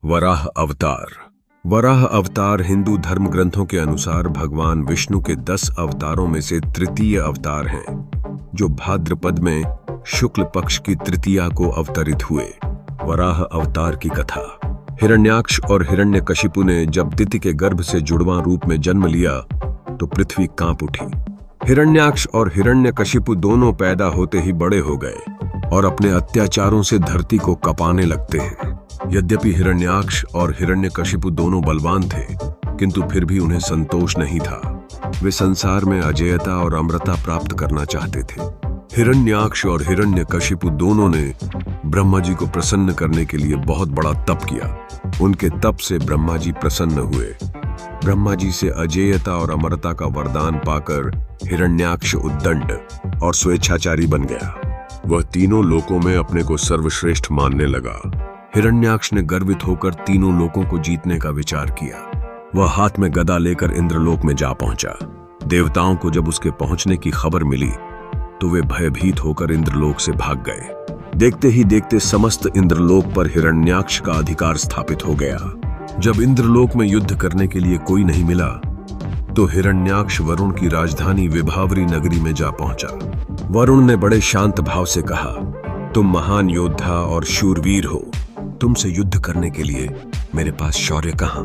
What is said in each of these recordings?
वराह अवतार। वराह अवतार हिंदू धर्म ग्रंथों के अनुसार भगवान विष्णु के 10 अवतारों में से तृतीय अवतार हैं, जो भाद्रपद में शुक्ल पक्ष की तृतीया को अवतरित हुए। वराह अवतार की कथा। हिरण्याक्ष और हिरण्यकशिपु ने जब दिति के गर्भ से जुड़वां रूप में जन्म लिया तो पृथ्वी कांप उठी। हिरण्याक्ष और हिरण्यकशिपु दोनों पैदा होते ही बड़े हो गए और अपने अत्याचारों से धरती को कपाने लगते हैं। यद्यपि हिरण्याक्ष और हिरण्यकशिपु दोनों बलवान थे, किंतु फिर भी उन्हें संतोष नहीं था। वे संसार में अजेयता और अमरता प्राप्त करना चाहते थे। हिरण्याक्ष और हिरण्यकशिपु दोनों ने ब्रह्मा जी को प्रसन्न करने के लिए बहुत बड़ा तप किया। उनके तप से ब्रह्मा जी प्रसन्न हुए। ब्रह्मा जी से अजेयता और अमरता का वरदान पाकर हिरण्याक्ष उद्दंड और स्वेच्छाचारी बन गया। वह तीनों लोकों में अपने को सर्वश्रेष्ठ मानने लगा। हिरण्याक्ष ने गर्वित होकर तीनों लोकों को जीतने का विचार किया। वह हाथ में गदा लेकर इंद्रलोक में जा पहुंचा। देवताओं को जब उसके पहुंचने की खबर मिली तो वे भयभीत होकर इंद्रलोक से भाग गए। देखते ही देखते समस्त इंद्रलोक पर हिरण्याक्ष का अधिकार स्थापित हो गया। जब इंद्रलोक में युद्ध करने के लिए कोई नहीं मिला तो हिरण्याक्ष वरुण की राजधानी विभावरी नगरी में जा पहुंचा। वरुण ने बड़े शांत भाव से कहा, तुम महान योद्धा और शूरवीर हो, तुमसे युद्ध करने के लिए मेरे पास शौर्य कहां?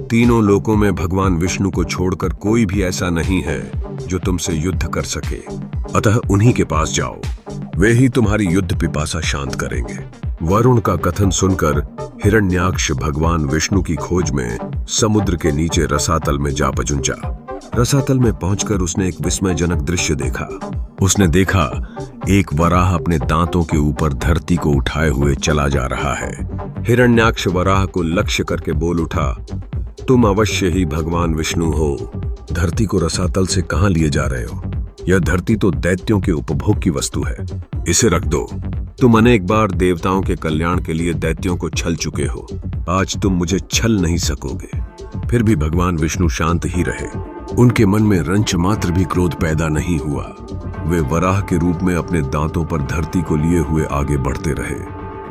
तीनों लोकों में भगवान विष्णु को छोड़कर कोई भी ऐसा नहीं है जो तुमसे युद्ध कर सके, अतः उन्हीं के पास जाओ, वे ही तुम्हारी युद्ध पिपासा शांत करेंगे। वरुण का कथन सुनकर हिरण्याक्ष भगवान विष्णु की खोज में समुद्र के नीचे रसातल में जा पहुंचा। रसातल में पहुंचकर उसने एक विस्मयजनक दृश्य देखा। उसने देखा एक वराह अपने दांतों के ऊपर धरती को उठाए हुए चला जा रहा है। हिरण्याक्ष वराह को लक्ष्य करके बोल उठा, तुम अवश्य ही भगवान विष्णु हो। धरती को रसातल से कहां लिए जा रहे हो? यह धरती तो दैत्यों के उपभोग की वस्तु है, इसे रख दो। तुम अनेक बार देवताओं के कल्याण के लिए दैत्यों को छल चुके हो, आज तुम मुझे छल नहीं सकोगे। फिर भी भगवान विष्णु शांत ही रहे। उनके मन में रंच मात्र भी क्रोध पैदा नहीं हुआ। वे वराह के रूप में अपने दांतों पर धरती को लिए हुए आगे बढ़ते रहे।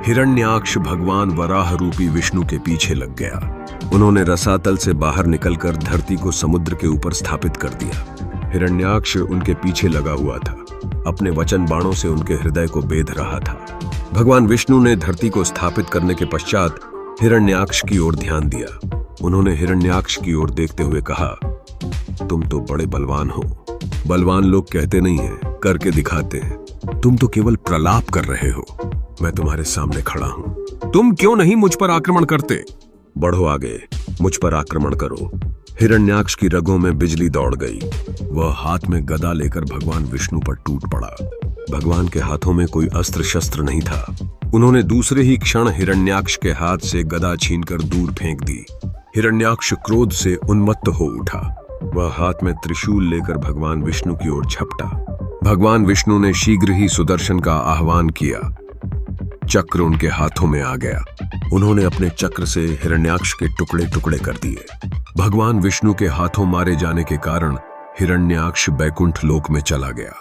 हिरण्याक्ष भगवान वराह रूपी विष्णु के पीछे लग गया। उन्होंने रसातल से बाहर निकलकर धरती को समुद्र के ऊपर स्थापित कर दिया। हिरण्याक्ष उनके पीछे लगा हुआ था, अपने वचन बाणों से उनके हृदय को बेध रहा था। भगवान विष्णु ने धरती को स्थापित करने के पश्चात हिरण्याक्ष की ओर ध्यान दिया। उन्होंने हिरण्याक्ष की ओर देखते हुए कहा, तुम तो बड़े बलवान हो। बलवान लोग कहते नहीं हैं, करके दिखाते हैं। तुम तो केवल प्रलाप कर रहे हो। मैं तुम्हारे सामने खड़ा हूं, तुम क्यों नहीं मुझ पर आक्रमण करते? बढ़ो आगे, मुझ पर आक्रमण करो। हिरण्याक्ष की रगों में बिजली दौड़ गई। वह हाथ में गदा लेकर भगवान विष्णु पर टूट पड़ा। भगवान के हाथों में कोई अस्त्र शस्त्र नहीं था। उन्होंने दूसरे ही क्षण हिरण्याक्ष के हाथ से गदा छीनकर दूर फेंक दी। हिरण्याक्ष क्रोध से उन्मत्त हो उठा। वह हाथ में त्रिशूल लेकर भगवान विष्णु की ओर झपटा। भगवान विष्णु ने शीघ्र ही सुदर्शन का आह्वान किया। चक्र उनके हाथों में आ गया। उन्होंने अपने चक्र से हिरण्याक्ष के टुकड़े टुकड़े कर दिए। भगवान विष्णु के हाथों मारे जाने के कारण हिरण्याक्ष बैकुंठ लोक में चला गया।